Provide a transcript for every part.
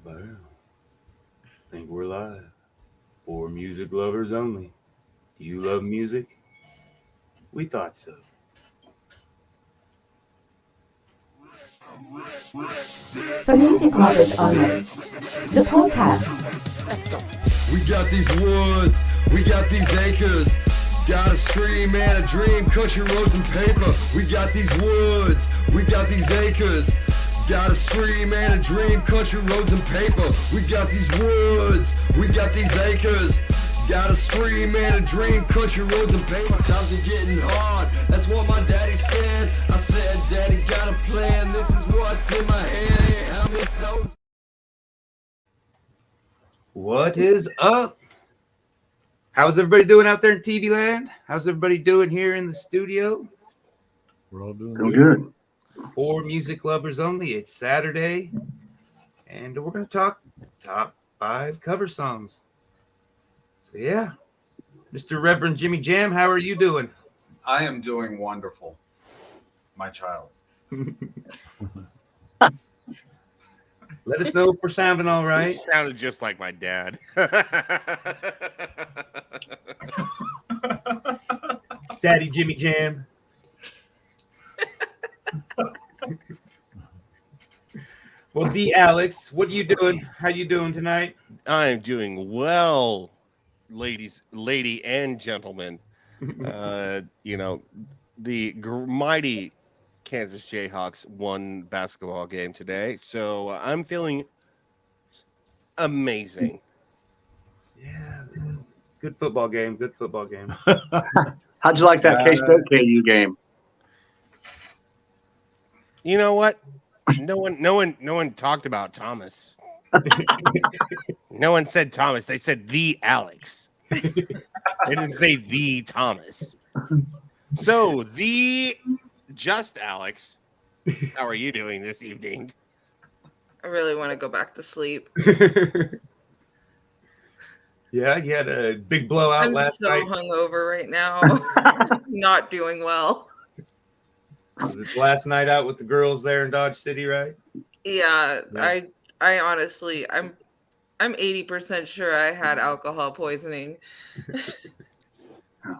Well, I think we're live. For music lovers only. You love music? We thought so. For music lovers only. The podcast. We got these woods, we got these acres, got a stream and a dream, country roads and paper. We got these woods, we got these acres, got a stream and a dream, country roads and paper. We got these woods, we got these acres, got a stream and a dream, country roads and paper. Times are getting hard, that's what my daddy said. I said, Daddy got a plan, this is what's in my head. I miss those. What is up? How's everybody doing out there in TV land? How's everybody doing here in the studio? We're all doing good. For music lovers only, it's Saturday, and we're going to talk top 5 cover songs. So yeah, Mr. Reverend Jimmy Jam, how are you doing? I am doing wonderful, my child. Let us know if we're sounding all right. You sounded just like my dad. Daddy Jimmy Jam. Well, D. Alex, what are you doing? How you doing tonight? I'm doing well, lady and gentlemen. The mighty Kansas Jayhawks won basketball game today, so I'm feeling amazing. Yeah, good football game. Good football game. How'd you like that K-State KU game? You know what? No one talked about Thomas. No one said Thomas. They said the Alex. They didn't say the Thomas. So the just Alex, how are you doing this evening? I really want to go back to sleep. Yeah, you had a big blowout last night. I'm so hungover right now. Not doing well. Was it last night out with the girls there in Dodge City, right? Yeah. I honestly, I'm 80% sure I had alcohol poisoning. As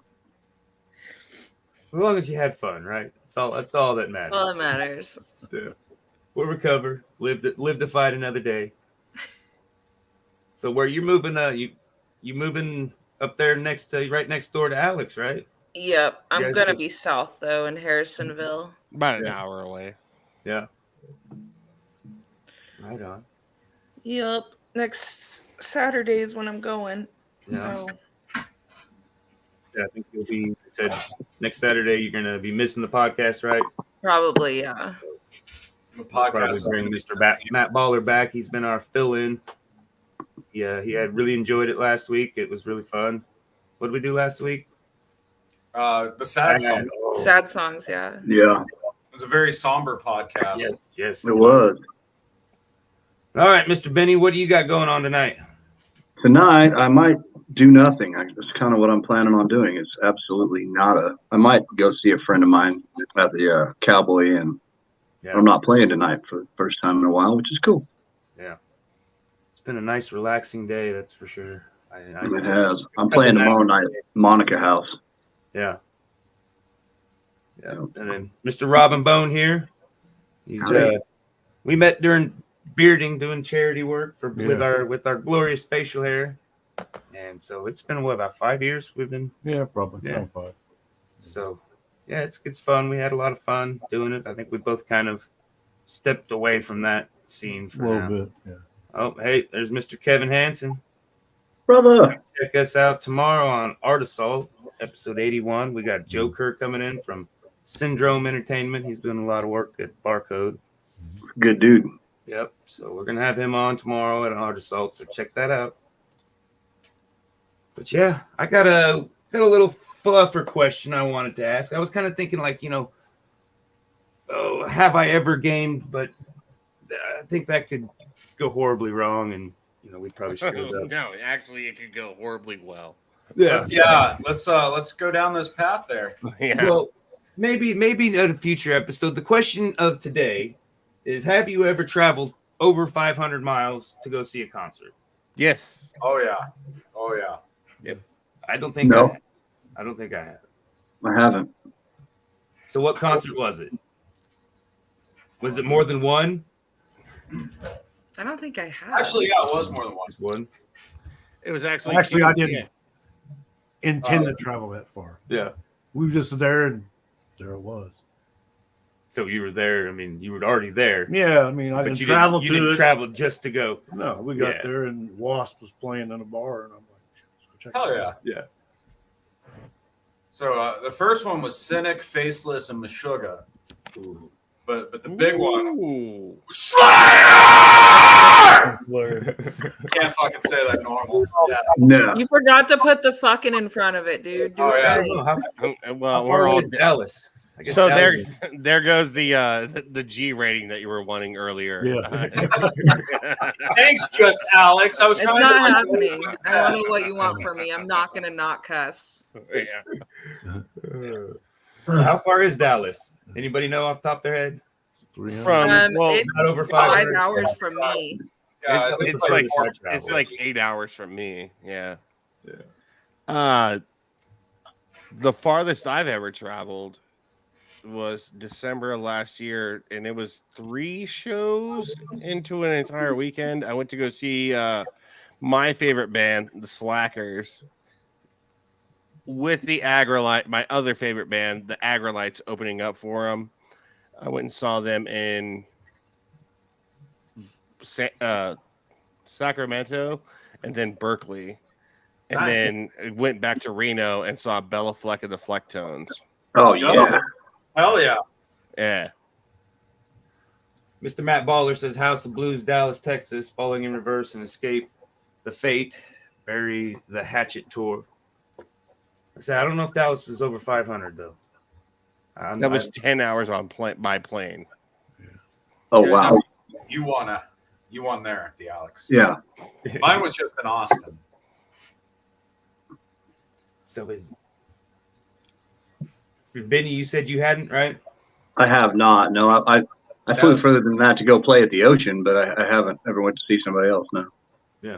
long as you had fun, right? That's all that matters. All that matters. Yeah. We'll recover. Live to fight another day. So where you moving? You moving up there right next door to Alex, right? Yep. I'm gonna be south though in Harrisonville. About an hour away. Yeah. Right on. Yep. Next Saturday is when I'm going. Yeah. So. Yeah, I think you'll be. You said next Saturday you're gonna be missing the podcast, right? Probably, yeah. The Probably podcast. bring Mr. Matt Baller back. He's been our fill-in. Yeah, he had really enjoyed it last week. It was really fun. What did we do last week? The sad song. Oh. Sad songs, yeah. Yeah, It was a very somber podcast. Yes. it was. All right, Mr. Benny, what do you got going on tonight? Tonight, I might do nothing. That's kind of what I'm planning on doing. It's absolutely nada. I might go see a friend of mine at the Cowboy Inn. Yeah. I'm not playing tonight for the first time in a while, which is cool. Yeah. It's been a nice, relaxing day, that's for sure. It has. I'm playing tomorrow night at Monica House. Yeah. And then Mr. Robin Bone here. He's we met during bearding, doing charity work with our glorious facial hair. And so it's been about 5 years we've been. Yeah, probably. Yeah. 5. So yeah, it's fun. We had a lot of fun doing it. I think we both kind of stepped away from that scene for A little now. bit, yeah. Oh, hey, there's Mr. Kevin Hansen. Brother. Check us out tomorrow on Art Assault, episode 81. We got Joe Kerr coming in from Syndrome Entertainment. He's doing a lot of work at Barcode. Good dude. Yep. So we're gonna have him on tomorrow at Art Assault. So check that out. But yeah, I got a little fluffer question I wanted to ask. I was kind of thinking, like, have I ever gamed? But I think that could go horribly wrong, and we probably screwed up. No, actually, it could go horribly well. Yeah. Let's go down this path there. Yeah. Well, maybe in a future episode. The question of today is: have you ever traveled over 500 miles to go see a concert? Yes. Oh yeah. Oh yeah. I don't think No. I don't think I have. I haven't. So what concert was it? Was it more than one? I don't think I have. Actually, yeah, it was more than one. Just one. It was actually Actually, two. I didn't Yeah. intend to travel that far. Yeah. We were just there, and there it was. So you were there. I mean, you were already there. Yeah, I mean, I But didn't you travel you to didn't it. travel just to go. No, we got Yeah. there, and Wasp was playing in a bar, and I'm like, let's go check Hell it yeah. out. Yeah. So the first one was Cynic, Faceless, and Meshuggah. But the big one, Ooh. can't fucking say that normal. Yeah. No. You forgot to put the fucking in front of it, dude. Do Oh, it yeah. I right. don't know how Well, far we're away all is Dallas. I guess so Dallas there goes the G rating that you were wanting earlier. Yeah. Thanks, just Alex. I was It's trying not to. happening. I don't know what you want from me. I'm not gonna not cuss. Yeah. How far is Dallas? Anybody know off the top of their head? 300. Well, It's not over 5 500. hours from me. Yeah, it's, I think it's like travel. it's like 8 hours from me. Yeah. Yeah. The farthest I've ever traveled was December of last year, and it was 3 shows into an entire weekend. I went to go see my favorite band, the Slackers, with the Agrolite, my other favorite band, the Agrolites, opening up for them. I went and saw them in Sacramento and then Berkeley. And Nice. then went back to Reno and saw Bella Fleck and the Flecktones. Oh yeah. Hell yeah. Yeah. Mr. Matt Baller says House of Blues, Dallas, Texas, Falling in Reverse and Escape the Fate, Bury the Hatchet Tour. I said I don't know if Dallas is over 500 though. That was 10 hours on by plane. Oh Yeah, wow. no, you won there, the Alex. Yeah. Mine was just in Austin. So is Benny? You said you hadn't, right? I have not. No, I flew further than that to go play at the Ocean, but I haven't ever went to see somebody else. No. Yeah.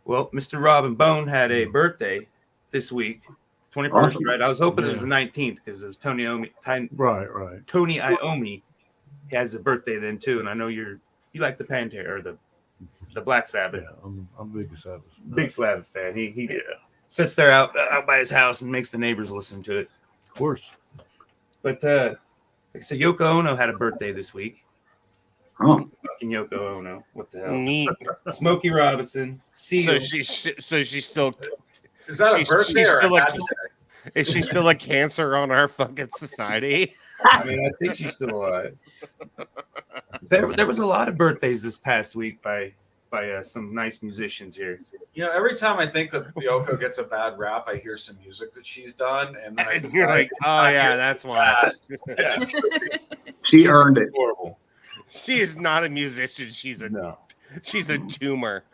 Well, Mr. Robin Bone had a birthday this week, 21st, Awesome. right? I was hoping it was the 19th because it was Tony Right. Tony Iommi has a birthday then too, and I know you like the Pantera or the Black Sabbath. Yeah, I'm a big Sabbath. Big Sabbath fan. He sits there out by his house and makes the neighbors listen to it. Of course. But like I said, Yoko Ono had a birthday this week. Oh. Fucking Yoko Ono. What the hell? Neat. Smokey Robinson. Seal. So she's still Is that a birthday or still a a, hashtag? is she still a cancer on our fucking society? I mean, I think she's still alive. There was a lot of birthdays this past week by some nice musicians here. You know, every time I think that Yoko gets a bad rap, I hear some music that she's done, and then I And you're decide, like, oh yeah, that's why. Yeah. She earned it. Horrible. She is not a musician. She's a tumor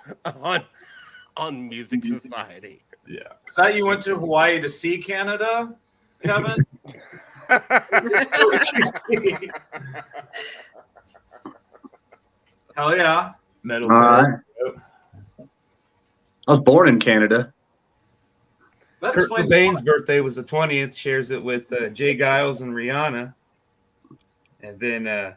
on music society. Yeah. Is that you went to Hawaii to see Canada, Kevin? Hell yeah. Metal. All right. I was born in Canada. That Kurt explains Cobain's birthday was the 20th. Shares it with Jay Giles and Rihanna. And then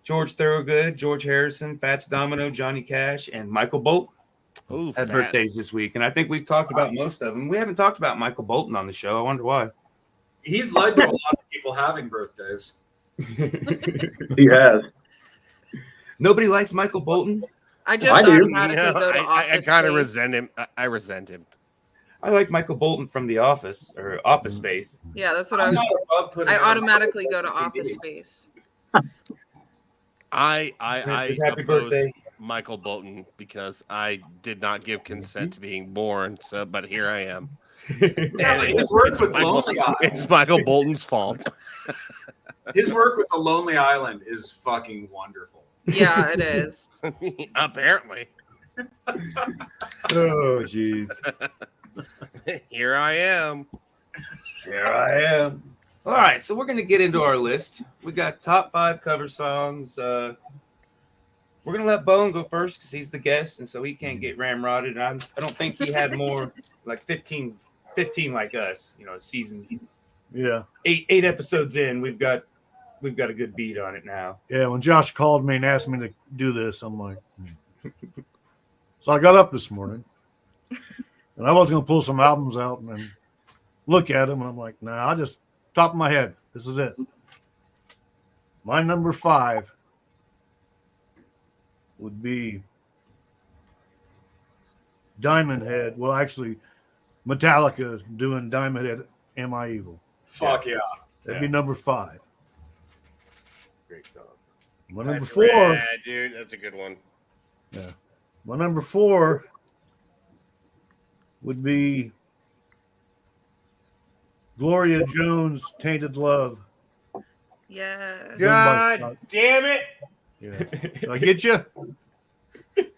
George Thorogood, George Harrison, Fats Domino, Johnny Cash, and Michael Bolton Ooh, had fats. birthdays this week. And I think we've talked about most of them. We haven't talked about Michael Bolton on the show. I wonder why. he's led to a lot of people having birthdays. He has. Nobody likes Michael Bolton. I just I do. automatically No, go to I Office kind of Space. resent him. I resent him. I like Michael Bolton from The Office or Office Space. Yeah, that's what I'm I'm. not above putting I him on automatically go to CD. Office Space. I Happy oppose birthday. Michael Bolton because I did not give consent to being born. So, but here I am. Yeah, but his work with Lonely Island. It's Michael Bolton's fault. His work with the Lonely Island is fucking wonderful. Yeah, it is. Apparently, Oh, jeez. here I am. Here I am. All right, so we're going to get into our list. We got top 5 cover songs. We're going to let Bone go first because he's the guest, and so he can't get ramrodded. And I don't think he had more like 15 like us. You know, season Yeah. eight episodes in. We've got a good beat on it now. Yeah. When Josh called me and asked me to do this, I'm like, So I got up this morning, and I was going to pull some albums out and look at them, and I'm like, nah, I just top of my head. This is it. My number 5 would be Diamond Head. Well, actually, Metallica doing Diamond Head, Am I Evil? Fuck yeah. That'd be number 5. Great song. My number That's 4. rad, dude. That's a good one. Yeah. My number 4 would be Gloria Jones, Tainted Love. Yeah. God damn it. Yeah. Did I get you?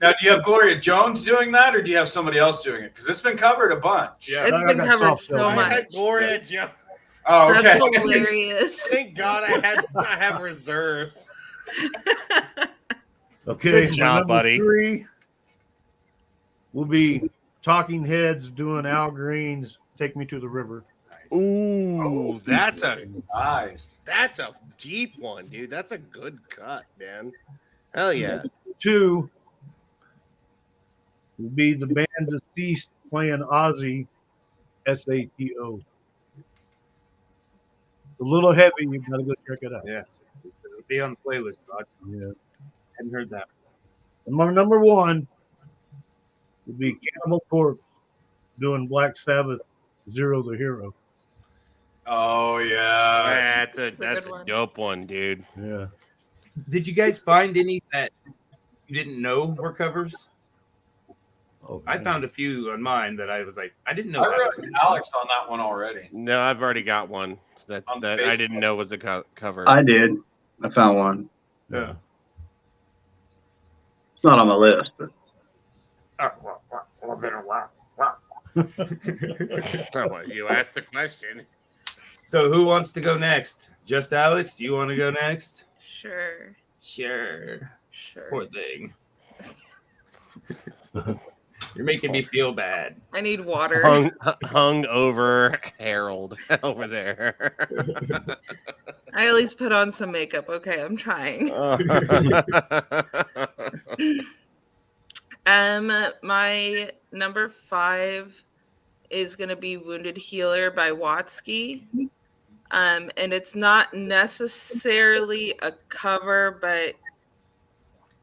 Now, do you have Gloria Jones doing that, or do you have somebody else doing it? Because it's been covered a bunch. Yeah. It's I been got covered soft so sell. I had much. Gloria Jones. Oh, okay. That's hilarious. Thank God I have reserves. Okay. Good job, my number buddy. 3 will be Talking Heads doing Al Green's Take Me to the River. Ooh, that's a Nice. that's a deep one, dude. That's a good cut, man. Hell yeah. 2 would be the band Deceased playing Ozzy, SATO. A little heavy. You gotta go check it out. Yeah. It'll be on the playlist. I Yeah. hadn't heard that. And my number 1 would be Cannibal Corpse doing Black Sabbath, Zero the Hero. Oh, yeah. That's a good one. dope one, dude. Yeah. Did you guys find any that you didn't know were covers? Oh, I man. found a few on mine that I was like, I didn't know I that. wrote Alex on that one already. No, I've already got one that On I Facebook. didn't know was a cover. I did. I found one. Yeah. It's not on my list, but You asked the question. So who wants to go next? Just Alex? Do you want to go next? Sure. Sure. Sure. Poor thing. You're making me feel bad. I need water. Hung over Harold over there. I at least put on some makeup. Okay, I'm trying. My number 5 is gonna be Wounded Healer by Watsky. And it's not necessarily a cover, but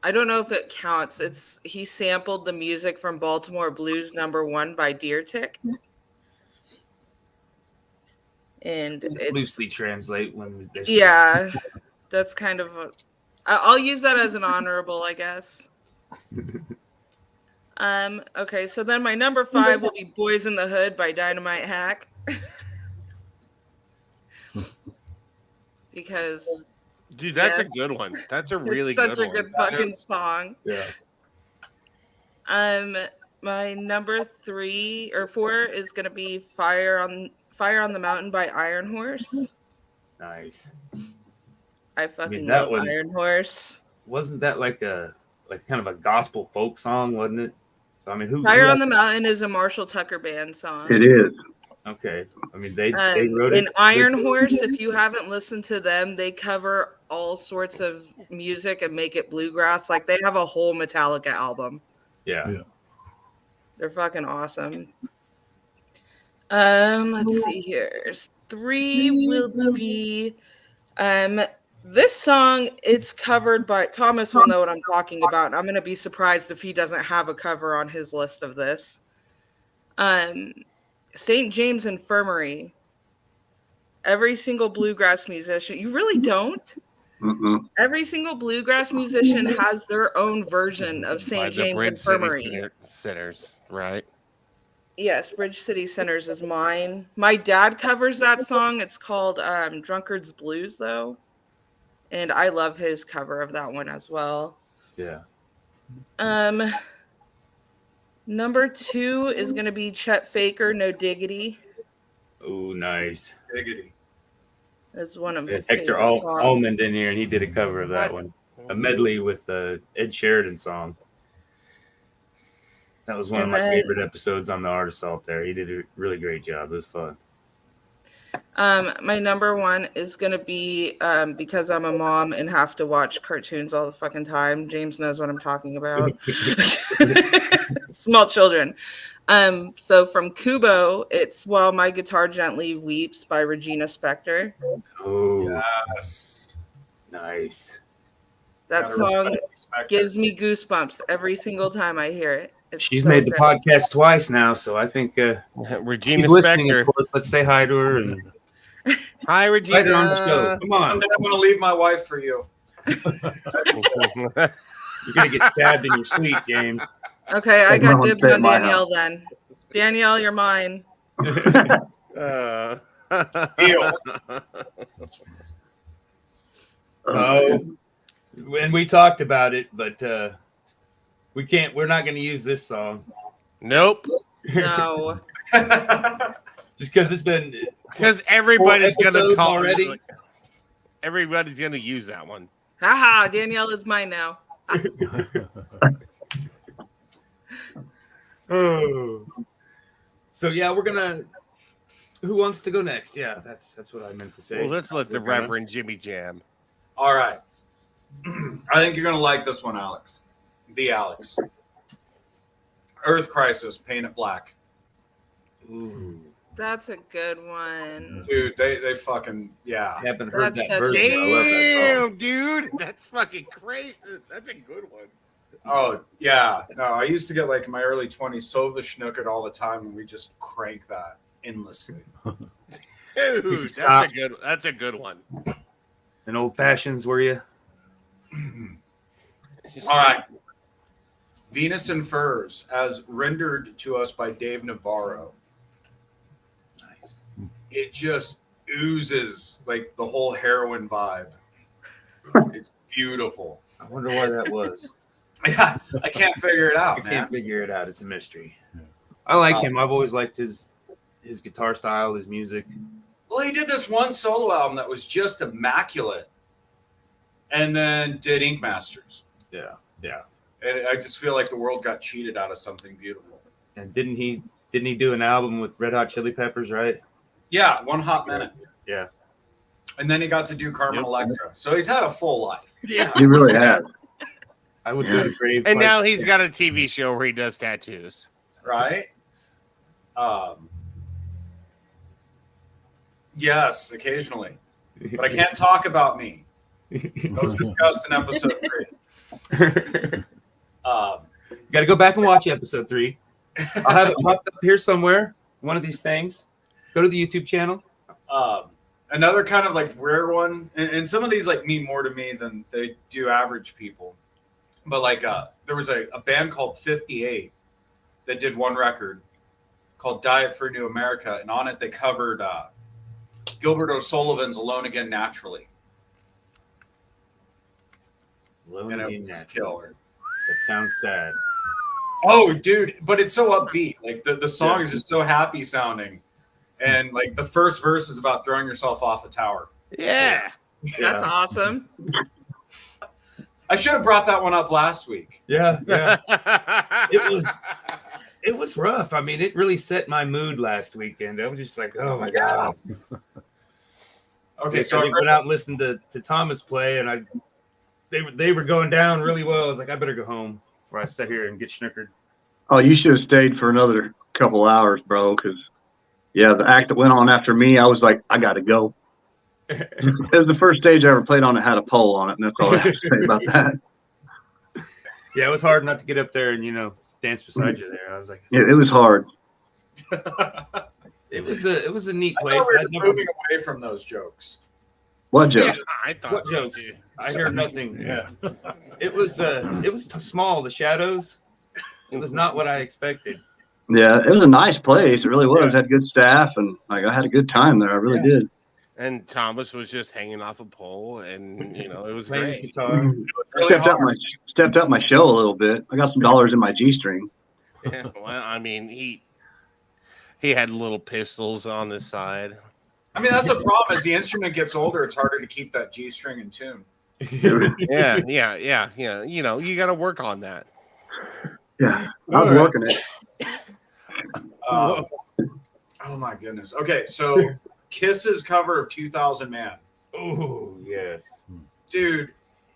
I don't know if it counts. He sampled the music from Baltimore Blues #1 by Deer Tick. And it's Loosely translate when they yeah, that's kind of I'll use that as an honorable, I guess. Okay, so then my number 5 will be Boys in the Hood by Dynamite Hack. Because Dude, that's Yes. a good one. That's a really it's such good a good one. fucking song. Yeah. My number 3 or 4 is gonna be Fire on the Mountain by Iron Horse. Nice. I fucking that love one- Iron Horse. Wasn't that like kind of a gospel folk song, wasn't it? So I mean, Fire on the Mountain is a Marshall Tucker band song. it is. Okay. I mean, they wrote it. In Iron Horse, if you haven't listened to them, they cover all sorts of music and make it bluegrass. Like they have a whole Metallica album. Yeah. They're fucking awesome. Let's see here. 3 will be this song. It's covered by Thomas will know what I'm talking about. And I'm gonna be surprised if he doesn't have a cover on his list of this. St. James Infirmary. Every single bluegrass musician, you really don't? Mm-mm. Every single bluegrass musician has their own version of By St. the James Bridge City Infirmary. Sinners, right? Yes, Bridge City Sinners is mine. My dad covers that song. It's called Drunkard's Blues, though. And I love his cover of that one as well. Yeah. Number 2 is going to be Chet Faker, No Diggity. Oh, nice. Diggity. Is one of my Hector favorite songs. Almond in here, and he did a cover of that one, a medley with the Ed Sheridan song. That was one of my favorite episodes on the Art Assault there. He did a really great job. It was fun. My number one is going to be because I'm a mom and have to watch cartoons all the fucking time. James knows what I'm talking about. Small children. So from Kubo, it's While My Guitar Gently Weeps by Regina Spektor. Oh, Yes. nice. That Gotta song respect gives me goosebumps every single time I hear it. It's She's so made the good. podcast twice now, so I think Regina she's listening. Spektor. Of course, let's say hi to her and Hi, invite her on the show. Regina. Come on, I'm going to leave my wife for you. you're gonna get stabbed in your sleep, James. Okay, I Hey, got Mom, dibs stay at on my Danielle then. Danielle, you're mine. Deal. Oh, when we talked about it, but we can't. We're not going to use this song. Nope. No. Just because it's been Because everybody's going to episodes call already. it. Everybody's going to use that one. Haha, Danielle is mine now. Oh. So yeah, we're gonna. Who wants to go next? Yeah, that's what I meant to say. Well, let's let the We're gonna- Reverend Jimmy jam. All right. I think you're going to like this one, Alex. The Alex. Earth Crisis, Paint It Black. Ooh, That's a good one. Dude, they fucking, yeah. I haven't heard That's that such a version. I love that song. Damn, dude. That's fucking crazy. That's a good one. Oh, yeah. No, I used to get like in my early 20s, so the Schnookered all the time, and we just crank that endlessly. Dude, Stop. that's a good one. And old fashions, were you? All right. Venus and Furs, as rendered to us by Dave Navarro. Nice. It just oozes like the whole heroin vibe. It's beautiful. I wonder why that was. Yeah, I can't figure it I out, can't man. figure it out. It's a mystery. I like him. I've always liked his guitar style, his music. Well, he did this one solo album that was just immaculate, and then did Ink Masters. Yeah, yeah. And I just feel like the world got cheated out of something beautiful. And didn't he do an album with Red Hot Chili Peppers, right? Yeah, One Hot Minute. Yeah. And then he got to do Carmen Electra. So he's had a full life. Yeah. He really has. I would go to grave. And like- now he's got a TV show where he does tattoos. Right? Yes, occasionally. But I can't talk about me. That was discussed in episode 3. Got to go back and watch episode 3. I'll have it popped up here somewhere. One of these things. Go to the YouTube channel. Another kind of like rare one, and some of these like mean more to me than they do average people. But like there was a band called 58 that did one record called Diet for New America, and on it they covered Gilbert O'Sullivan's Alone Again Naturally. Alone And Again it was Naturally. killer. That sounds sad. Oh, dude, but it's so upbeat. Like the song is just so happy sounding. And like the first verse is about throwing yourself off a tower. Yeah. That's awesome. I should have brought that one up last week. Yeah. It was rough. I mean, it really set my mood last weekend. I was just like, oh my God. Okay, So so we went out and listened to Thomas play, and they were going down really well. I was like, I better go home before I sit here and get snookered. Oh, you should have stayed for another couple hours, bro. Because, yeah, the act that went on after me, I was like, I got to go. It was the first stage I ever played on that had a pole on it, and that's all I have to say about that. Yeah, it was hard not to get up there and dance beside you there. I was like, It was hard. it was a neat I place. thought we I'd were never- moving away from those jokes. What joke? Yeah, I thought What so, jokes? too. I heard nothing. Yeah, it was small. The shadows. It was not what I expected. Yeah, it was a nice place. It really was. Had good staff, and like I had a good time there. I really did. And Thomas was just hanging off a pole, and it was Playing his great. guitar. Really hard. Stepped up my show a little bit. I got some dollars in my G-string. Yeah, well, I mean, he had little pistols on the side. I mean, that's the problem. As the instrument gets older, it's harder to keep that G string in tune. Yeah. You know, you got to work on that. Yeah, I was working it. Oh my goodness. Okay, so Kiss's cover of 2000 Man. Oh, yes. Dude,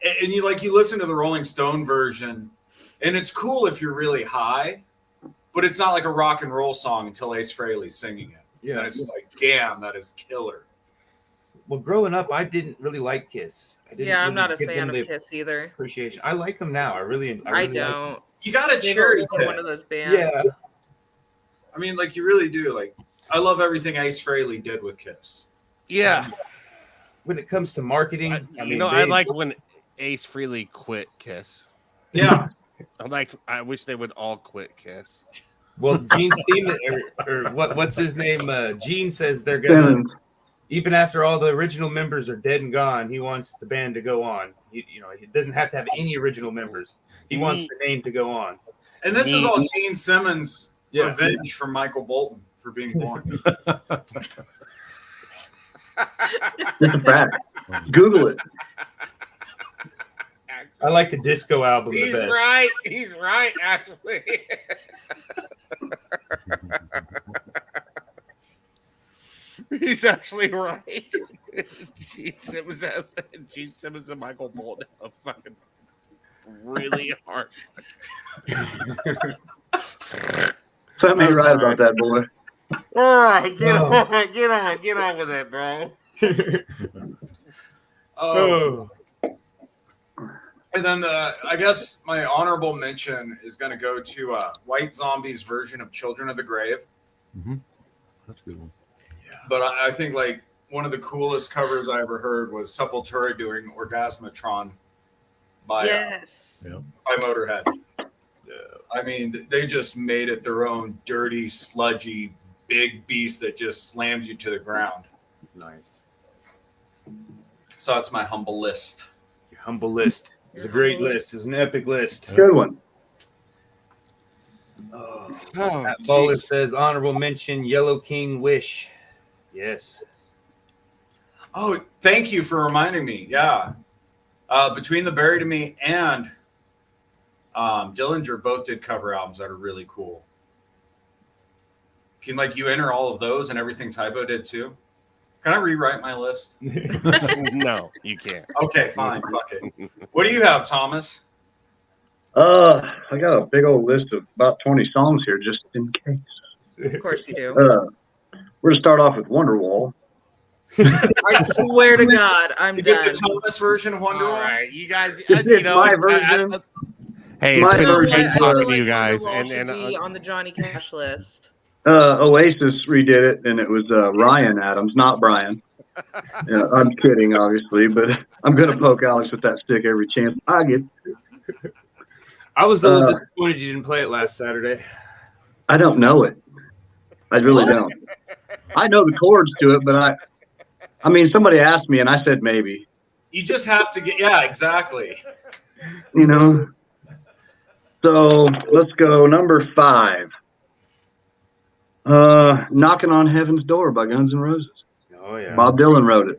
and you listen to the Rolling Stone version, and it's cool if you're really high, but it's not like a rock and roll song until Ace Frehley's singing it. Yeah. And it's just like, damn, that is killer. Well, growing up, I didn't really like Kiss. I didn't I'm really not a give fan them of the Kiss either. appreciation. I like them now. I really I like don't. You got to They've cherry always been pick. one of those bands. Yeah. I mean, like, you really do. Like, I love everything Ace Frehley did with Kiss. Yeah. When it comes to marketing, I liked when Ace Frehley quit Kiss. Yeah. I wish they would all quit Kiss. Well, Gene Steeman or what's his name? Gene says they're gonna, even after all the original members are dead and gone, he wants the band to go on. You know, he doesn't have to have any original members. He wants the name to go on. And this is all Gene Simmons' revenge from Michael Bolton for being born. It's a fact. Google it. I like the disco album the best. Right. He's right, actually. He's actually right. Gene Simmons and Michael Bolton are fucking really hard. Something ain't right about that boy. All right, get on with it, bro. And then I guess my honorable mention is going to go to White Zombie's version of Children of the Grave. Mm-hmm. That's a good one. Yeah. But I think like one of the coolest covers I ever heard was Sepultura doing Orgasmatron by Motorhead. Yeah. I mean, they just made it their own dirty, sludgy, big beast that just slams you to the ground. Nice. So that's my humble list. Your humble list. It was a great list. It was an epic list. Good one. Matt Bowler says honorable mention Yellow King Wish. Yes. Oh, thank you for reminding me. Yeah. Between the Buried to Me and Dillinger both did cover albums that are really cool. Can you enter all of those and everything Tybo did too? Can I rewrite my list? No, you can't. Okay, fine. Fuck it. What do you have, Thomas? I got a big old list of about 20 songs here, just in case. Of course you do. We're gonna start off with Wonderwall. I swear to God, I'm done. The Thomas version of Wonderwall. All right, you guys. My version. Hey, it's been great talking to you guys. And be on the Johnny Cash list. Oasis redid it, and it was Ryan Adams, not Brian. I'm kidding, obviously, but I'm going to poke Alex with that stick every chance I get. I was a little disappointed you didn't play it last Saturday. I don't know it. I really don't. I know the chords to it, but I mean, somebody asked me, and I said maybe. You just have to get, yeah, exactly. You know? So let's go number 5. Knocking on Heaven's Door by Guns N' Roses. Oh, yeah. Bob Dylan wrote it.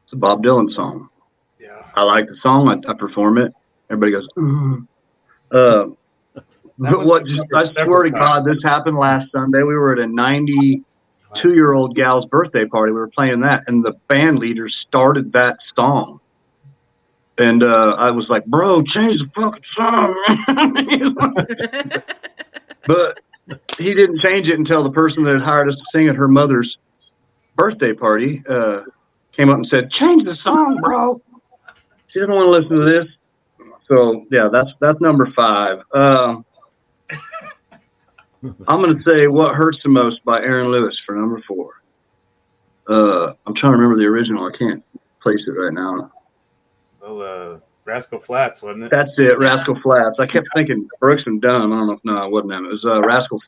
It's a Bob Dylan song. Yeah. I like the song. I perform it. Everybody goes, I swear to God, this happened last Sunday. We were at a 92-year-old gal's birthday party. We were playing that, and the band leader started that song. And I was like, bro, change the fucking song. But he didn't change it until the person that had hired us to sing at her mother's birthday party came up and said, change the song, bro. She doesn't want to listen to this. So, yeah, that's number 5. I'm going to say What Hurts the Most by Aaron Lewis for number 4. I'm trying to remember the original. I can't place it right now. Well, Rascal Flatts, wasn't it? That's it, Rascal Flatts. I kept thinking Brooks and Dunn. I don't know. No, it wasn't them. It was Rascal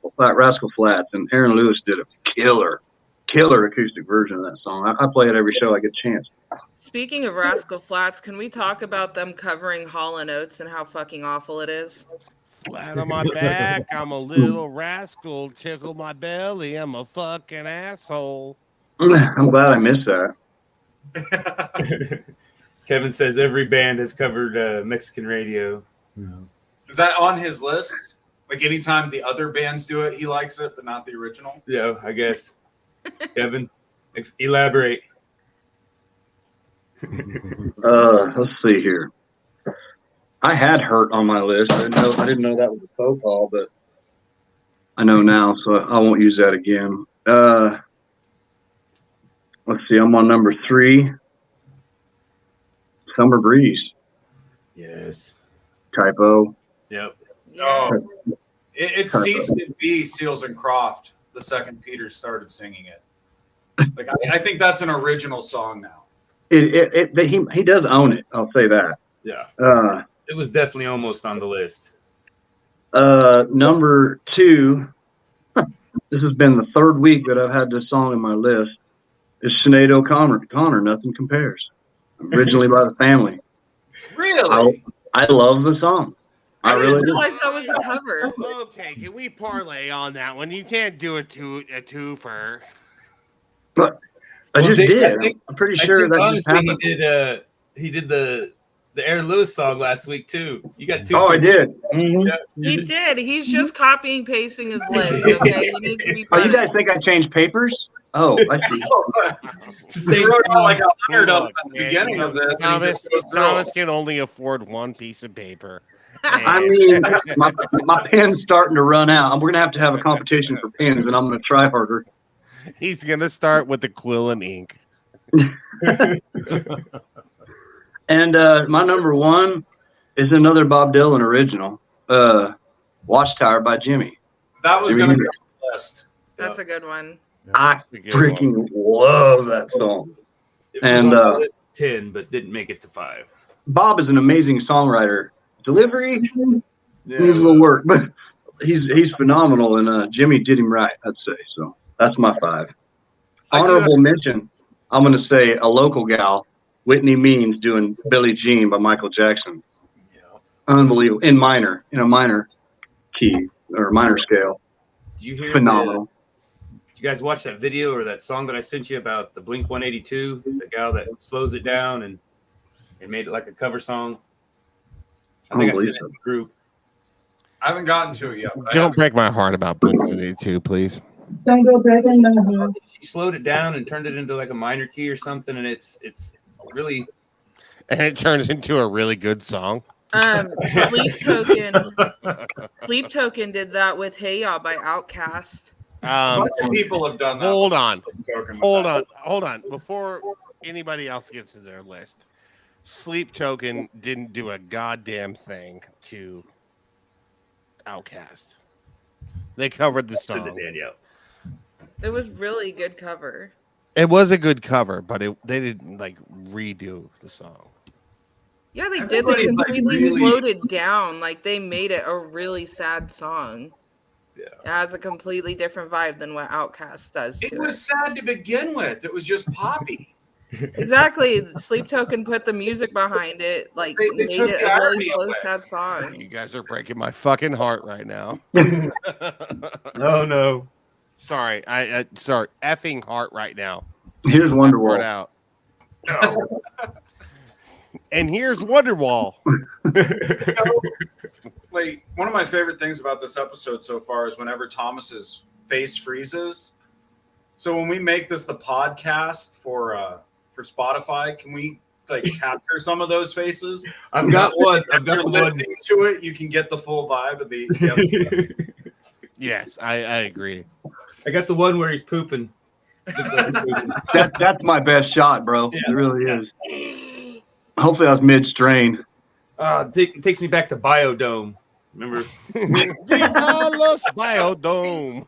Flatts, and Aaron Lewis did a killer acoustic version of that song. I play it every show I get a chance. Speaking of Rascal Flatts, can we talk about them covering Hall & Oates and how fucking awful it is? Flat on my back, I'm a little rascal. Tickle my belly, I'm a fucking asshole. I'm glad I missed that. Kevin says every band has covered Mexican radio. Is that on his list? Like anytime the other bands do it, he likes it, but not the original? Yeah, I guess. Kevin, elaborate. Let's see here. I had Hurt on my list. I didn't know that was a faux call, but I know now, so I won't use that again. Let's see. I'm on number 3. Summer Breeze. Yes. Typo. Yep. Oh, it's ceased to be Seals and Croft the second Peter started singing it. Like I think that's an original song now. He does own it. I'll say that. Yeah. It was definitely almost on the list. Number 2. This has been the 3rd week that I've had this song in my list. Is Sinead O'Connor, Nothing Compares. Originally by the Family. Really? I love the song. I really do. realize that was a cover. Okay, can we parlay on that one? You can't do a twofer. But I just did. I'm pretty sure that just happened. He did the Aaron Lewis song last week too. You got 2. Oh, I did. Mm-hmm. Yeah. He did. He's just copying, pasting his list. Okay, he needs to be. Oh, you guys think I changed papers? Oh, I see. It's the same wrote song. like 100 up at the beginning of this. and he just goes through Thomas them. can only afford one piece of paper. I mean, my pen's starting to run out. We're going to have a competition for pens, and I'm going to try harder. He's gonna start with the quill and ink. And my number 1 is another Bob Dylan original, Watchtower by Jimmy. That was going to be on the list. That's a good one. I freaking love that song. It was And on the list 10, but didn't make it to 5. Bob is an amazing songwriter. Delivery needs a little work, but he's phenomenal, and Jimmy did him right, I'd say. So that's my 5. Honorable mention, I'm going to say a local gal, Whitney Means, doing Billie Jean by Michael Jackson. Yeah. Unbelievable. In a minor key or minor scale. Did you hear Phenomenal. Did you guys watch that video or that song that I sent you about the Blink 182, the gal that slows it down and made it like a cover song? I think I sent it in the group. I haven't gotten to it yet. Don't break my heart about Blink-182, please. Don't go breaking my heart. She slowed it down and turned it into like a minor key or something, and it's really. And it turns into a really good song. Sleep Token did that with Hey Ya by Outkast. A bunch of people have done that. Hold on. Before anybody else gets to their list, Sleep Token didn't do a goddamn thing to Outkast. They covered the song. It was really good cover. It was a good cover, but they didn't like redo the song. Yeah, they did. They completely slowed it down. Like they made it a really sad song. Yeah. It has a completely different vibe than what Outkast does. It was sad to begin with. It was just poppy. Exactly. Sleep Token put the music behind it. Like They made took it the a really irony slow, away. sad song. You guys are breaking my fucking heart right now. Oh no. Sorry, I sorry, effing heart right now. Here's Wonderwall. Out. No. And here's Wonderwall. Like one of my favorite things about this episode so far is whenever Thomas's face freezes. So when we make this the podcast for Spotify, can we like capture some of those faces? I've got one. I've got You're the one. listening to it, you can get the full vibe of the episode. Yes, I agree. I got the one where he's pooping. That's my best shot, bro. Yeah. It really is. Hopefully I was mid-strain. It takes me back to Biodome. Remember? Viva Los Biodome.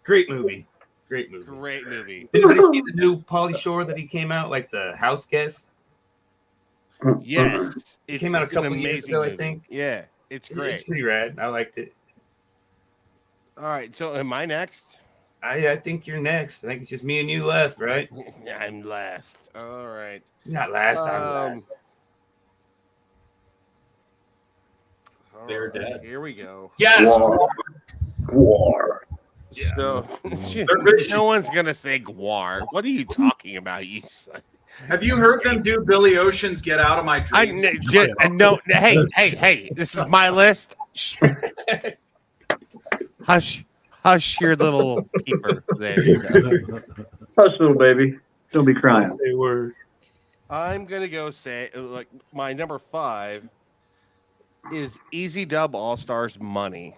Great movie. Great movie. Great movie. Did anybody see the new Pauly Shore that he came out, like the house guest? Yes. It came out a couple years ago, I think. Yeah, it's great. It's pretty rad. I liked it. All right, so am I next? I think you're next. I think it's just me and you left, right? I'm last. All right. You're not last. I'm last. They're dead. Here we go. Yes. War. So They're good. no one's gonna say Guar. What are you talking about? You son? Have you heard them do Billy Ocean's "Get Out of My I Dreams"? no. Hey! This is my list. Hush your little peeper. There you go. Hush, little baby. Don't be crying. Say a word. I'm gonna go say like my number 5 is Easy Dub All Stars Money.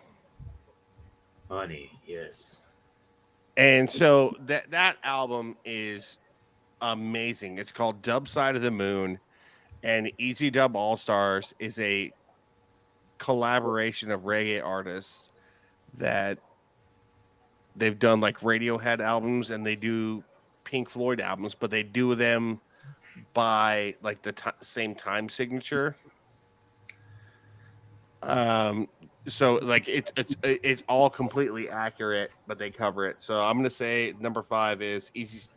Money, yes. And so that album is amazing. It's called Dub Side of the Moon, and Easy Dub All Stars is a collaboration of reggae artists that they've done like Radiohead albums and they do Pink Floyd albums, but they do them by like the same time signature. So like it's all completely accurate, but they cover it. So I'm gonna say number 5 is Easy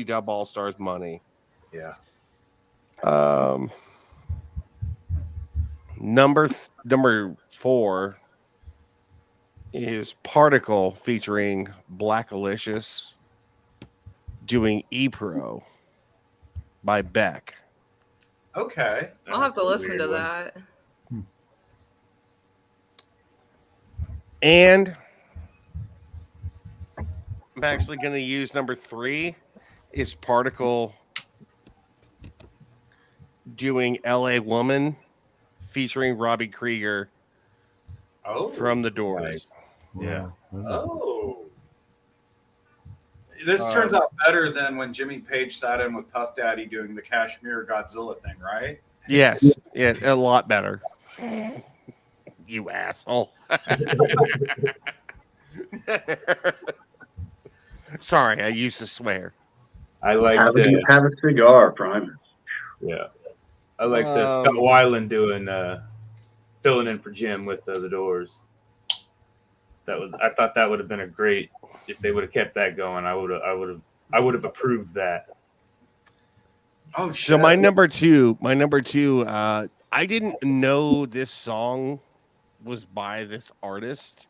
Dub All Stars Money. Yeah. Number 4 is Particle featuring Black Alicious doing E-Pro by Beck. Okay. I'll have to listen to that. And I'm actually going to use number 3 is Particle doing LA Woman featuring Robbie Krieger from The Doors. Nice. Yeah. Oh. This turns out better than when Jimmy Page sat in with Puff Daddy doing the Kashmir Godzilla thing, right? Yes, a lot better. You asshole. Sorry, I used to swear. I like have a cigar, Prime. Yeah. I like Scott Weiland doing filling in for Jim with The Doors. I thought that would have been a great if they would have kept that going. I would have approved that. Oh shit. So my number two, I didn't know this song was by this artist.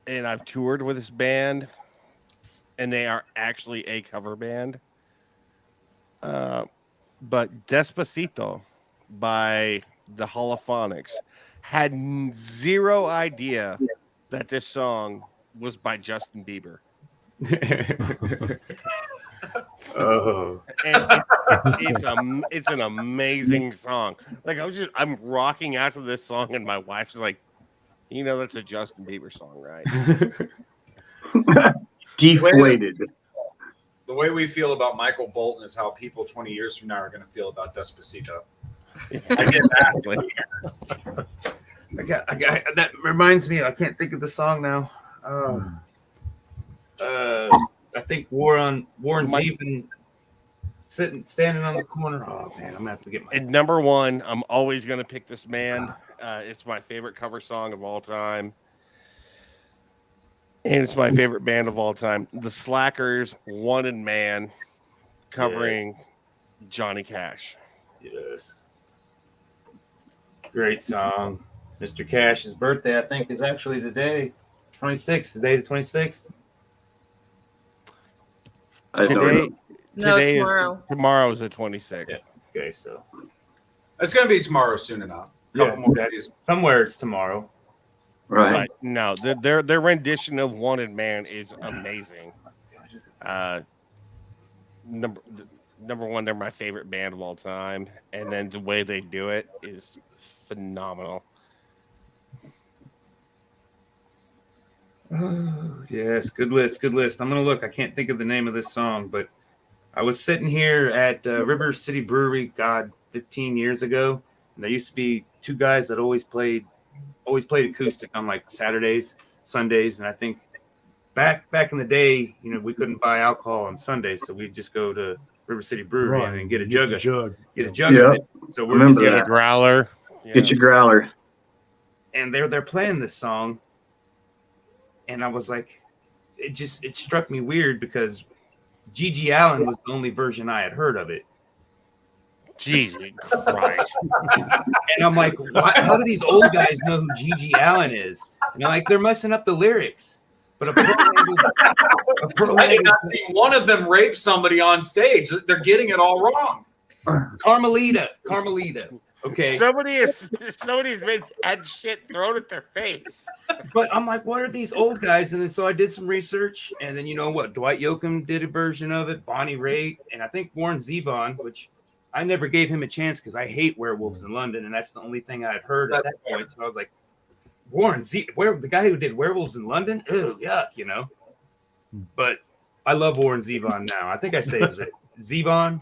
And I've toured with this band, and they are actually a cover band. But Despacito by the Holophonics had zero idea that this song was by Justin Bieber. Oh, And it's an amazing song. Like I'm rocking out to this song, and my wife's like, you know, that's a Justin Bieber song, right? Deflated. The way we feel about Michael Bolton is how people 20 years from now are going to feel about Despacito. I get that. I got that reminds me. I can't think of the song now. I think Warren's even standing on the corner. Oh man, I'm gonna have to get my. And number one, I'm always gonna pick this band. It's my favorite cover song of all time, and it's my favorite band of all time. The Slackers, Wanted Man, covering Johnny Cash. Yes. Great song. Mr. Cash's birthday, I think, is actually today, 26th. Today, the 26th. Today tomorrow. Tomorrow is the 26th. Yeah. Okay, so It's going to be tomorrow soon enough. Couple more days. Somewhere it's tomorrow. Right. But no, their rendition of Wanted Man is amazing. Number one, they're my favorite band of all time, and then the way they do it is phenomenal. Oh, yes, good list. I'm gonna look. I can't think of the name of this song, but I was sitting here at River City Brewery, 15 years ago, and there used to be two guys that always played acoustic on like Saturdays, Sundays, and I think back in the day, you know, we couldn't buy alcohol on Sundays, so we'd just go to River City Brewery and then get a jug. Yeah. Of it. So we're just Get a growler. Get your growler. and they're playing this song, and I was like, it struck me weird because Gigi Allen was the only version I had heard of it. Jesus Christ. And I'm like, how do these old guys know who Gigi Allen is? And they're like, they're messing up the lyrics. But a pearl I did not see one of them rape somebody on stage. They're getting it all wrong. Carmelita. Okay. Somebody's had shit thrown at their face. But I'm like, what are these old guys? And then so I did some research, and then you know what? Dwight Yoakam did a version of it, Bonnie Raitt, and I think Warren Zevon, which I never gave him a chance because I hate Werewolves in London, and that's the only thing I had heard at that point. So I was like, the guy who did Werewolves in London? Ew, yuck, you know. But I love Warren Zevon now. I think I say it Zevon.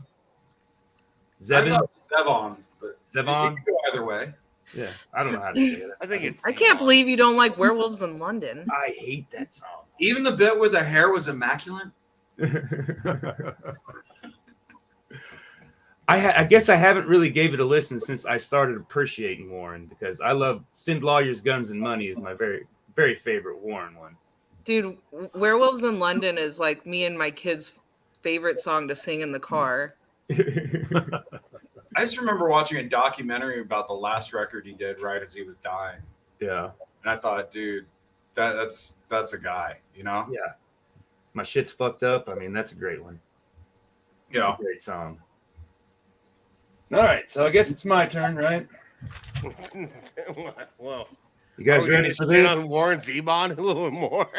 I thought Zevon, but Zevon. it could go either way. Yeah, I don't know how to say it. I think it's. I can't believe you don't like Werewolves in London. I hate that song. Even the bit where the hair was immaculate. I guess I haven't really gave it a listen since I started appreciating Warren, because I love Send Lawyers, Guns, and Money is my very, very favorite Warren one. Dude, Werewolves in London is like me and my kids' favorite song to sing in the car. I just remember watching a documentary about the last record he did right as he was dying. Yeah. And I thought, dude, that's a guy, you know? Yeah. My Shit's Fucked Up. I mean, that's a great one. Yeah. It's a great song. All right, so I guess it's my turn, right? Whoa. You guys ready for this? On Warren Zevon a little bit more.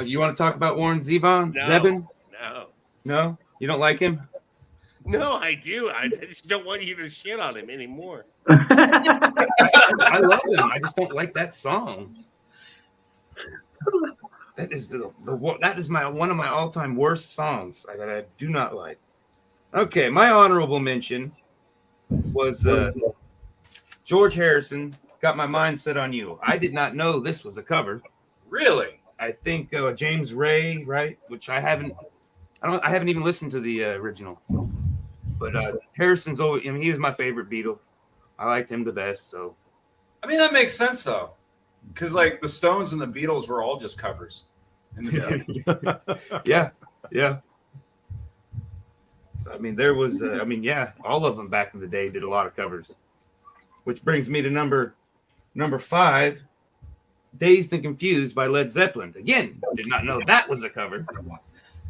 You want to talk about Warren Zevon? No. Zebin? No. No? You don't like him? No, I do. I just don't want you to shit on him anymore. I love him. I just don't like that song. That is one of my all-time worst songs that I do not like. Okay, my honorable mention was George Harrison, Got My Mind Set on You. I did not know this was a cover. Really? I think James Ray, right? Which I haven't even listened to the original. But Harrison's always, I mean, he was my favorite Beatle. I liked him the best. So, I mean, that makes sense though, because like the Stones and the Beatles were all just covers. In the beginning. yeah. I mean, there was, all of them back in the day did a lot of covers. Which brings me to number 5, Dazed and Confused by Led Zeppelin. Again, did not know that was a cover.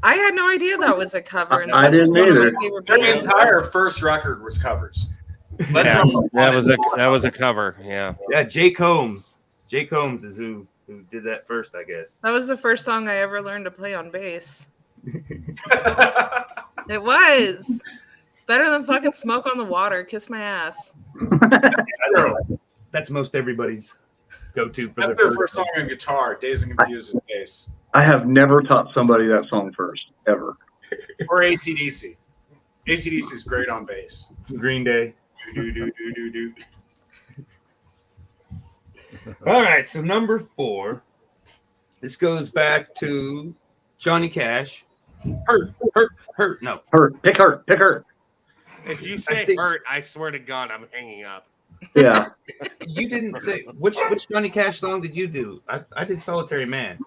I had no idea that was a cover. And I didn't either. Their entire first record was covers. Yeah, that was a cover. Yeah. Yeah, Jake Holmes. Jake Holmes is who did that first, I guess. That was the first song I ever learned to play on bass. It was better than fucking Smoke on the Water. Kiss my ass. That's most everybody's go-to for That's their first song on guitar. Dazed and Confused is bass. I have never taught somebody that song first, ever. Or AC/DC. AC/DC is great on bass. Some Green Day. Do. All right, so number 4. This goes back to Johnny Cash. Hurt. No. Hurt. Pick Hurt. If you say hurt, I swear to God, I'm hanging up. Yeah. You didn't say which Johnny Cash song did you do? I did Solitary Man.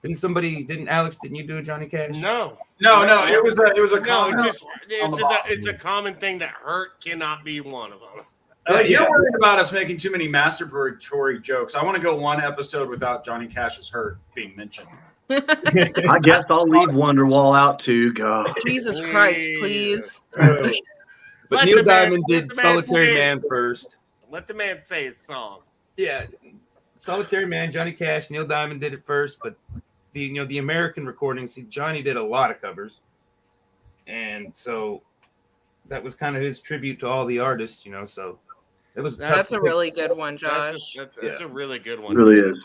Didn't Alex? Didn't you do a Johnny Cash? No. It was a No, common. it's a common thing that hurt cannot be one of them. You're worried about us making too many masturbatory jokes. I want to go one episode without Johnny Cash's hurt being mentioned. I guess I'll leave Wonderwall out too. God. Jesus Christ, please. But Neil Diamond did Solitary Man first. Let the man say his song. Yeah, Solitary Man, Johnny Cash, Neil Diamond did it first, but the American recordings, Johnny did a lot of covers, and so that was kind of his tribute to all the artists, So it was. That's a really good one, Josh. That's a really good one. It really is.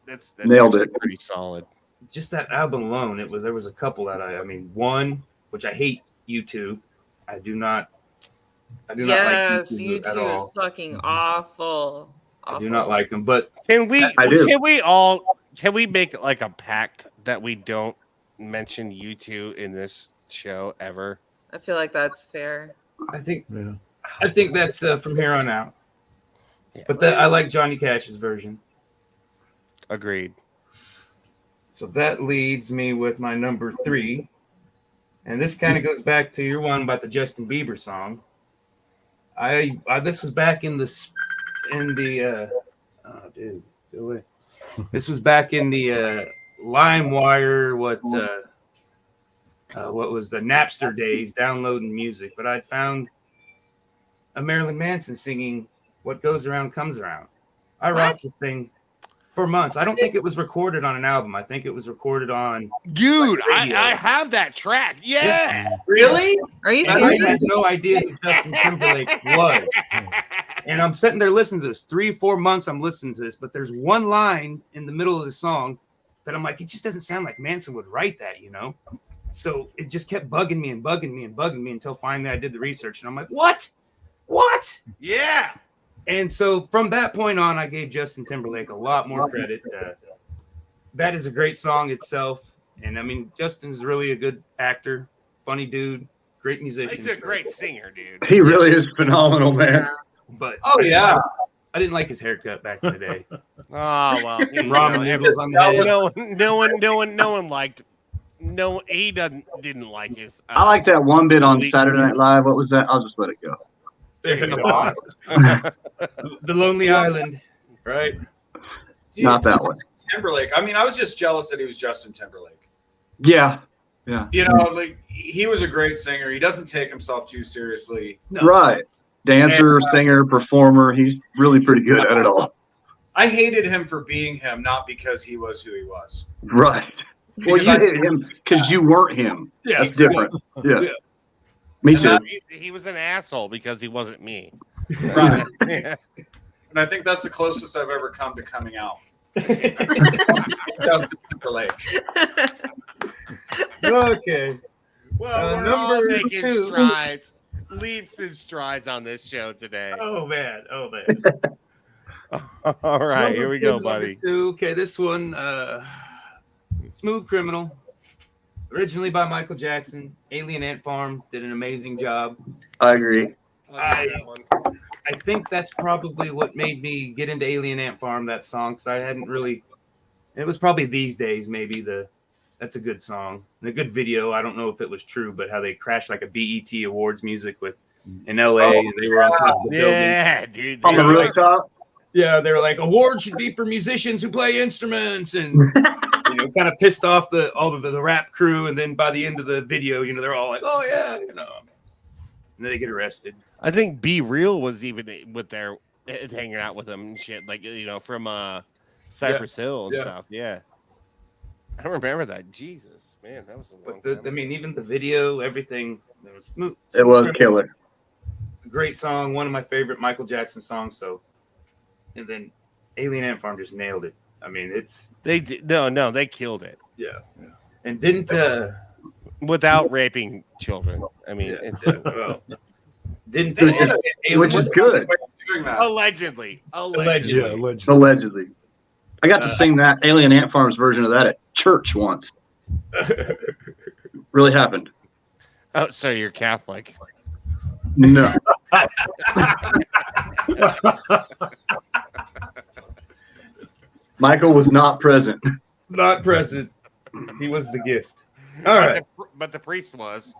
That's Nailed it. Pretty solid. Just that album alone, there was a couple that one, which I hate, U2. I do not like yes, U2 at U2 all. is fucking awful. I do not like them, but Can we make like a pact that we don't mention U2 in this show ever? I feel like that's fair. I think that's from here on out. Yeah. But I like Johnny Cash's version. Agreed. So that leads me with my number 3. And this kind of goes back to your one about the Justin Bieber song. This was back in the oh dude, go away. This was back in the LimeWire, what was the Napster days, downloading music. But I'd found a Marilyn Manson singing "What Goes Around Comes Around." I rocked this thing for months. I don't think it was recorded on an album. I think it was recorded on. Dude, I have that track. Yeah. Really? Are you I serious? had no idea who Justin Timberlake was. And I'm sitting there listening to this. 3-4 months I'm listening to this, but there's one line in the middle of the song that I'm like, it just doesn't sound like Manson would write that, you know? So it just kept bugging me until finally I did the research. And I'm like, what? Yeah. And so from that point on, I gave Justin Timberlake a lot more credit. That is a great song itself. And I mean, Justin's really a good actor, funny dude, great musician. He's a great singer, dude. He really is phenomenal, man. But Oh yeah. I didn't like his haircut back in the day. Oh well, Ramen noodles on the head. no one liked. No, he didn't like his. I like that one bit on Elite Saturday Night Live. What was that? I'll just let it go. Taking the box. The Lonely Island, right? Dude, Not that one. Justin Timberlake. I mean, I was just jealous that he was Justin Timberlake. Yeah. You know, like he was a great singer. He doesn't take himself too seriously. No. Right. Dancer, singer, performer. He's really pretty good at it all. I hated him for being him, not because he was who he was. Right. Well, Because you I- hated him because you weren't him. Yeah, That's different. Yeah. Yeah. Me And too. that- He was an asshole because he wasn't me. Right. Yeah. And I think that's the closest I've ever come to coming out. Justin Timberlake. Okay. Well, we're all number making 2. strides, leaps and strides on this show today. Oh man. All right, Number here we 2, go, number buddy. 2. Okay, this one, Smooth Criminal, originally by Michael Jackson. Alien Ant Farm did an amazing job. I agree. I think that's probably what made me get into Alien Ant Farm, that song, because I hadn't really. It was probably These Days, maybe that's a good song and a good video. I don't know if it was true, but how they crashed like a BET Awards music in LA, and they were on top of the building. Yeah, dude. On the rooftop. Yeah, they were like, awards should be for musicians who play instruments, and kind of pissed off all of the rap crew. And then by the end of the video, they're all like, oh yeah, and then they get arrested. I think Be Real was even with their hanging out with them and shit, like from Cypress Hill and stuff. Yeah, I remember that. Jesus, man, that was a long But time. even the video, everything, it was smooth. It was killer. Great song, one of my favorite Michael Jackson songs. So, and then Alien Ant Farm just nailed it. I mean, They did, no, they killed it and didn't without raping children. I mean, didn't Which is good. Doing that. allegedly. Yeah, allegedly. Allegedly. I got to sing that Alien Ant Farm's version of that at church once. Really happened. Oh, so you're Catholic? No. Michael was not present. Not present. He was the gift. All right. But the priest was.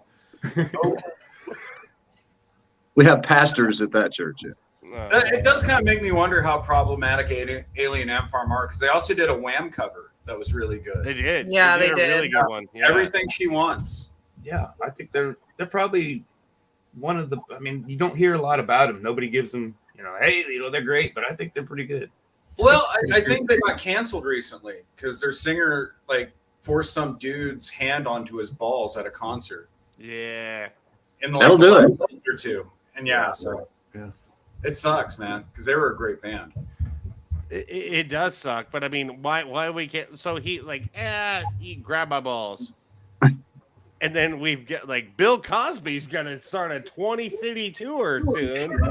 We have pastors at that church. Yeah. It does kind of make me wonder how problematic Alien Ant Farm are, because they also did a Wham cover that was really good. They did. Yeah, they a did. really good one. Yeah. Everything She Wants. Yeah, I think they're probably one of the. I mean, you don't hear a lot about them. Nobody gives them, hey, they're great, but I think they're pretty good. Well, I think they got canceled recently because their singer forced some dude's hand onto his balls at a concert. Yeah. In the That'll do last week or two. And so Yeah. it sucks, man, because they were a great band. It does suck, but I mean, why we can't? So he he grabbed my balls, and then we've got Bill Cosby's gonna start a 20-city tour soon.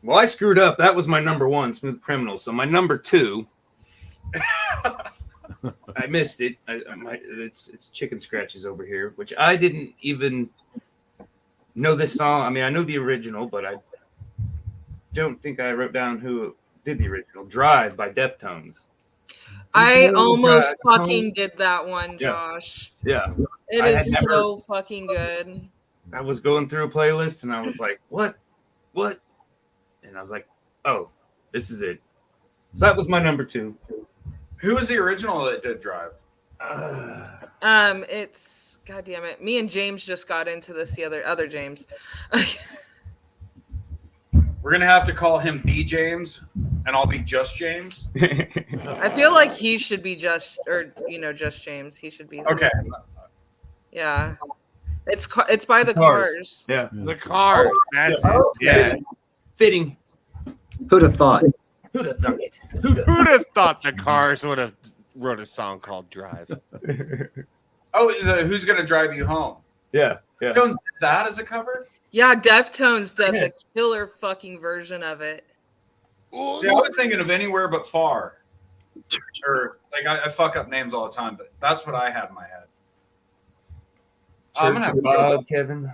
Well, I screwed up. That was my number 1, Smooth Criminal. So my number 2, I missed it. It's Chicken Scratches over here, which I didn't even know this song. I mean, I know the original, but I don't think I wrote down who did the original. Drive by Deftones. I Smooth almost Drive fucking home. did that one, Yeah. Josh. Yeah. It I had is never- so fucking good. I was going through a playlist and I was like, what? And I was like, oh, this is it. So that was my number 2. Who was the original that did Drive? It's God damn it. Me and James just got into this the other James. We're gonna have to call him B James, and I'll be just James. I feel like he should be just James. He should be Okay. Yeah. It's by the Cars. Cars. Yeah. The Cars. That's it. Yeah. Fitting. Who'd have thought? Who'd have thunk it? Who'd have thought the Cars would have wrote a song called Drive? Oh, Who's Gonna Drive You Home? Yeah. Yeah. Jones did that as a cover? Yeah, Deftones does Yes. a killer fucking version of it. See, I was thinking of Anywhere But Far. Or like I fuck up names all the time, but that's what I had in my head. I'm gonna have to go with- Kevin.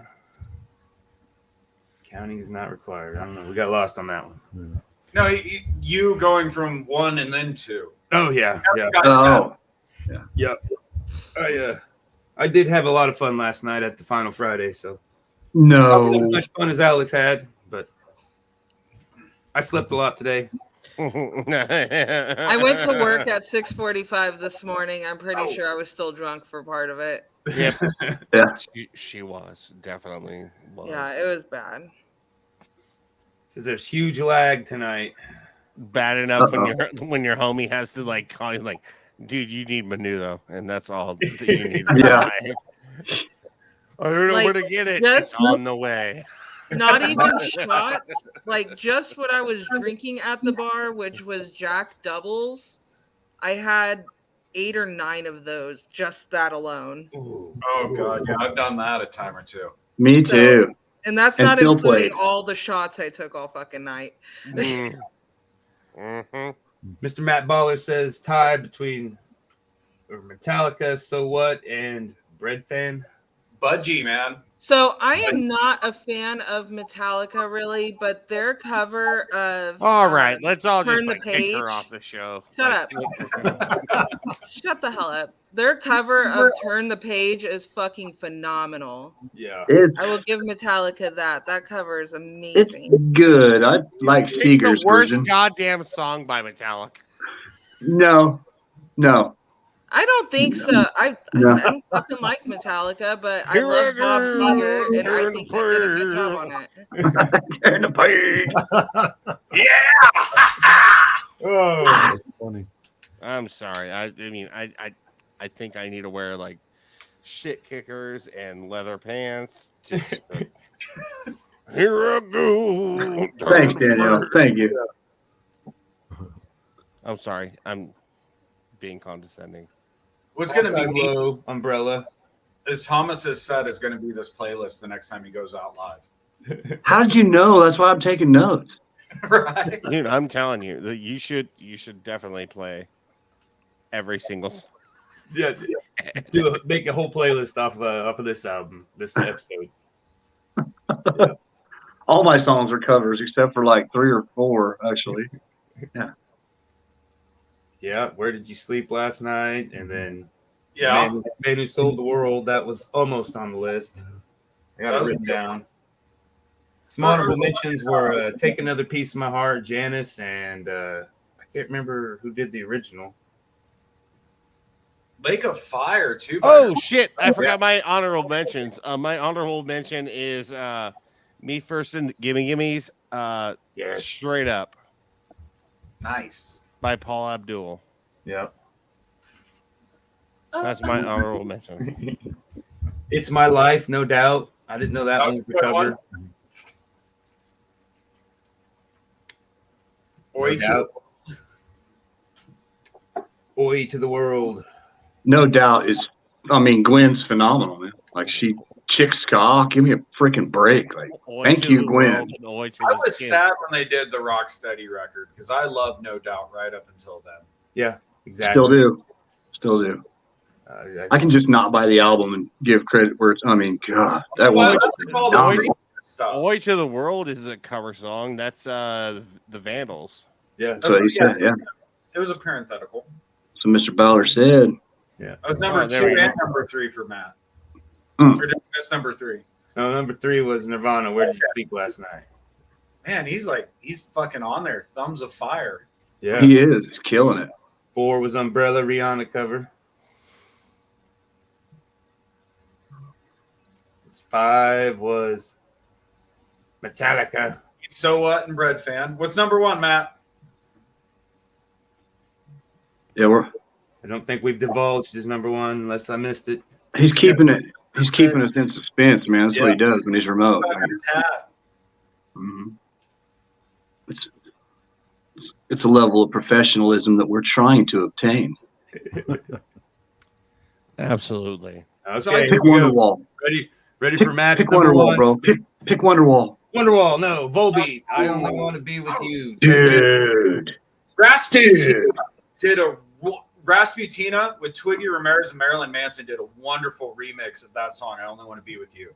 Counting is not required. I don't know. We got lost on that one. No, you going from 1 and then 2. Oh yeah. Yeah. Oh, Yep. I did have a lot of fun last night at the Final Friday, so probably not as no. much fun as Alex had, but I slept a lot today. I went to work at 6:45 this morning. I'm pretty sure I was still drunk for part of it. Yep. Yeah. She was definitely was. Yeah, it was bad. Says there's huge lag tonight. Bad enough when your homie has to like call you like, dude, you need menudo, and that's all that you need. Yeah. I don't know Like, where to get it. just- It's on the way. Not even shots. Like just what I was drinking at the bar, which was Jack Doubles. I had 8 or 9 of those, just that alone. Ooh. Oh god, yeah, I've done that a time or two. Me So- too. And that's And not still including played. all the shots I took all fucking night. Mhm. Mr. Matt Baller says tie between Metallica, So What, and Bread Fan. Budgie, man. So I am not a fan of Metallica really, but their cover of All right, let's all just Turn the like kick her Page. off the show. Shut Like, shut the hell up. Their cover of Turn the Page is fucking phenomenal. Yeah. It's I will give Metallica that. That cover is it's amazing. good. I like It's Seeger's the worst version. goddamn song by Metallica. No. I don't think so. I don't fucking like Metallica, but I love Bob Seger, and I think they did a good job on it. Turn the page. Oh. Funny. I'm sorry. I mean, I think I need to wear like shit kickers and leather pants. Here I go. Thanks, Danielle. Thank you. I'm sorry. I'm being condescending. What's gonna be neat Low umbrella. is Thomas's set is gonna be this playlist the next time he goes out live. How did you know? That's why I'm taking notes. Right. Dude, I'm telling you that you should definitely play every single song. Yeah. Make a whole playlist off of this album, this episode. All my songs are covers except for like 3 or 4, actually. Yeah. Where did you sleep last night? And then Yeah. Man Who Sold the World. That was almost on the list. I got That it was written good. down. Some honorable mentions were Take Another Piece of My Heart, Janice, and I can't remember who did the original. Lake of Fire too. by Oh now. shit! I forgot my honorable mentions. My honorable mention is Me First and Gimme Gimme's Yes. Straight Up Nice. by Paul Abdul. Yeah. That's my honorable mention. It's My Life, no doubt. I didn't know that That one was was a the good cover. Oi, No doubt. Oi to the World. No doubt Gwen's phenomenal, man. Like chick ska, give me a freaking break. Like, Oi Thank to you, the Gwen. world and oi to I the was skin. sad when they did the Rocksteady record because I loved No Doubt right up until then. Yeah, exactly. still do. I can just not buy the album and give credit where it's. God, that Well, one. all the Oi- remix stuff. Oi to the World is a cover song. That's the Vandals. Yeah. That's what he said, yeah. It was a parenthetical. So Mr. Bowler said, That was number Oh, there 2 we go. and number 3 for Matt. Mm. Or did we miss number 3? No, number 3 was Nirvana. Where did you sleep last night? Man, he's fucking on there. Thumbs of fire. Yeah. He is killing it. 4 was Umbrella, Rihanna cover. 5 was Metallica. So what? And Bread fan. What's number 1, Matt? Yeah, I don't think we've divulged his number 1 unless I missed it. he's keeping it. He's keeping us in suspense, man. That's what he does when he's remote. His hat. Mhm. It's a level of professionalism that we're trying to obtain. Absolutely. Okay, Pick Wonderwall. Ready for Matt? Pick number Wonderwall, 1. bro. Pick Wonderwall. Wonderwall, no. Volbeat. I only want to be with you. Dude. Rasputina did a Rasputina with Twiggy Ramirez and Marilyn Manson did a wonderful remix of that song. I only want to be with you.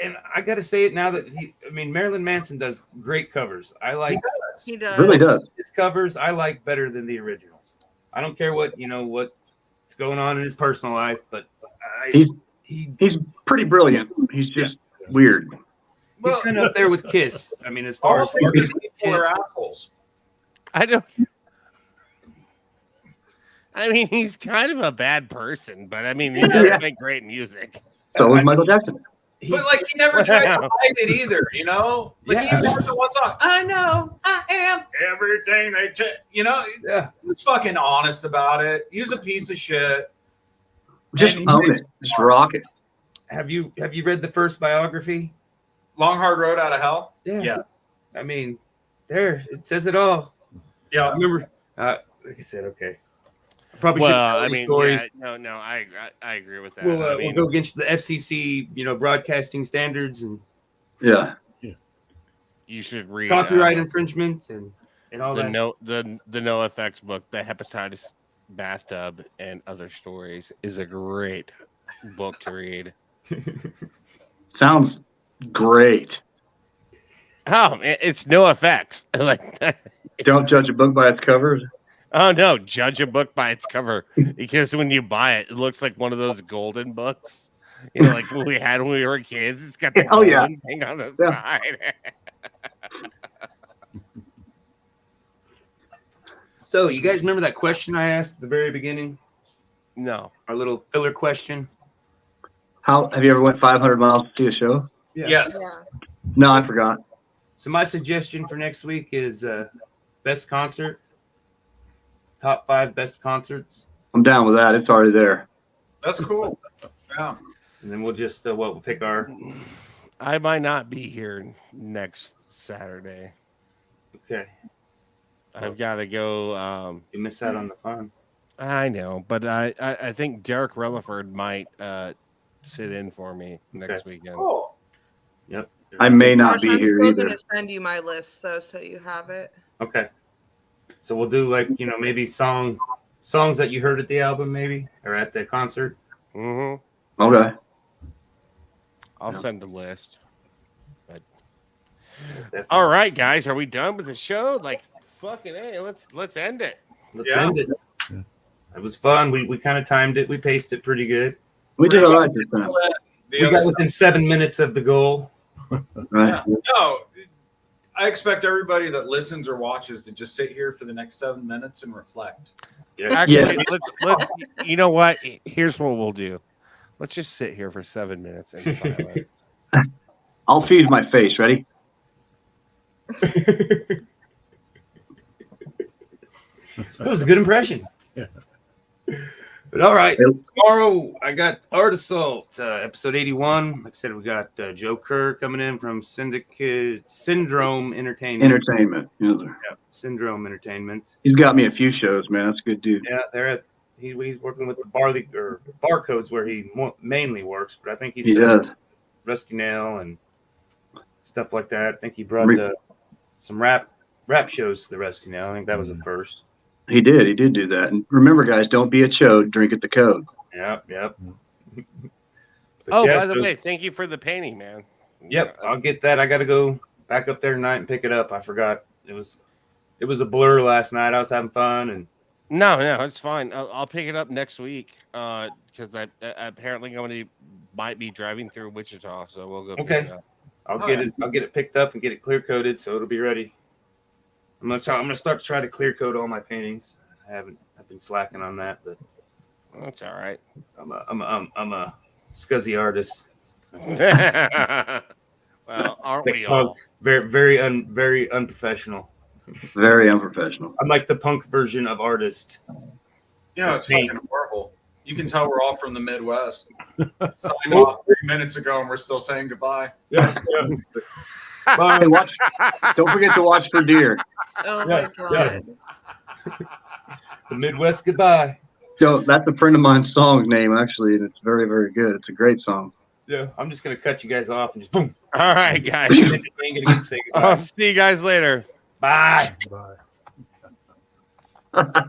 And I got to say it now that Marilyn Manson does great covers. I like He does. Really does. his covers. I like better than the originals. I don't care what's going on in his personal life, but He's pretty brilliant. He's just weird. he's kind of up there with Kiss. I mean, as far as people are assholes. I mean, he's kind of a bad person, but I mean, he does make great music. So was Michael Jackson. But like he never tried to hide it either, you know? Like he even the one song, I know I am everything they take. You know, he was fucking honest about it. He was a piece of shit. Just own it. Just rock it. Have you read the first biography? Long Hard Road Out of Hell? Yeah. Yes. I mean, it says it all. Yeah. I remember, like I said, okay. I probably should tell these stories. Yeah, no, I agree with that. We'll go against the FCC, broadcasting standards and you should read copyright infringement and all the that. the No Effects book, The Hepatitis Bathtub and Other Stories, is a great book to read. Sounds great. Oh, it's No Effects. Don't judge a book by its cover. Oh no, judge a book by its cover, because when you buy it, it looks like one of those golden books. Like what we had when we were kids. It's got the golden thing on the side. So, you guys remember that question I asked at the very beginning? No. Our little filler question. How have you ever went 500 miles to see a show? Yeah. Yes. Yeah. No, I forgot. So my suggestion for next week is best concert. Top 5 best concerts. I'm down with that. It's already there. That's cool. Yeah. And then we'll just we'll pick our. I might not be here next Saturday. Okay. I've got to go. You miss out on the fun. I know, but I think Derek Relaford might sit in for me next weekend. Oh. Yep. I may not Josh, be I'm here still either. gonna send you my list so you have it. Okay. So we'll do maybe songs that you heard at the album, maybe, or at the concert. Mm-hmm. Okay. I'll send a list. But Definitely. all right, guys, are we done with the show? Like, fucking hey, let's end it. Let's end it. Yeah. It was fun. We kind of timed it. We paced it pretty good. We did all right this time. We got within 7 minutes of the goal. Right. Yeah. No, I expect everybody that listens or watches to just sit here for the next 7 minutes and reflect. Yes. Actually, let's you know what? Here's what we'll do. Let's just sit here for 7 minutes in silence. I'll feed my face. Ready? That was a good impression. Yeah. But all right, tomorrow I got Art Assault, episode 81. Like I said, we got Joe Kerr coming in from Syndrome Entertainment. Yeah. Syndrome Entertainment. He's got me a few shows, man. That's a good dude. Yeah, he's working with the Barcodes where he mainly works, but I think he does Rusty Nail and stuff like that. I think he brought some rap shows to the Rusty Nail. I think that was the first. He did do that. And remember, guys, don't be a chode. Drink at the code. Yep. By the way, thank you for the painting, man. Yep, I'll get that. I got to go back up there tonight and pick it up. I forgot. It was a blur last night. I was having fun, and No, it's fine. I'll pick it up next week because I apparently might be driving through Wichita, so we'll go pick Okay. it up. I'll get it picked up and get it clear coated so it'll be ready. I'm gonna start to try to clear coat all my paintings. I've been slacking on that, but That's all right. I'm a scuzzy artist. Well, aren't Like we punk. all? Very unprofessional. Very unprofessional. I'm like the punk version of artist. Yeah, it's Paint. fucking horrible. You can tell we're all from the Midwest. Signed off 3 minutes ago, and we're still saying goodbye. Yeah. Hey, don't forget to watch for deer. Oh my god. The Midwest goodbye. So that's a friend of mine's song name, actually, and it's very, very good. It's a great song. Yeah. I'm just gonna cut you guys off and just boom. All right, guys. You ain't gonna say goodbye. I'll see you guys later. Bye. Bye.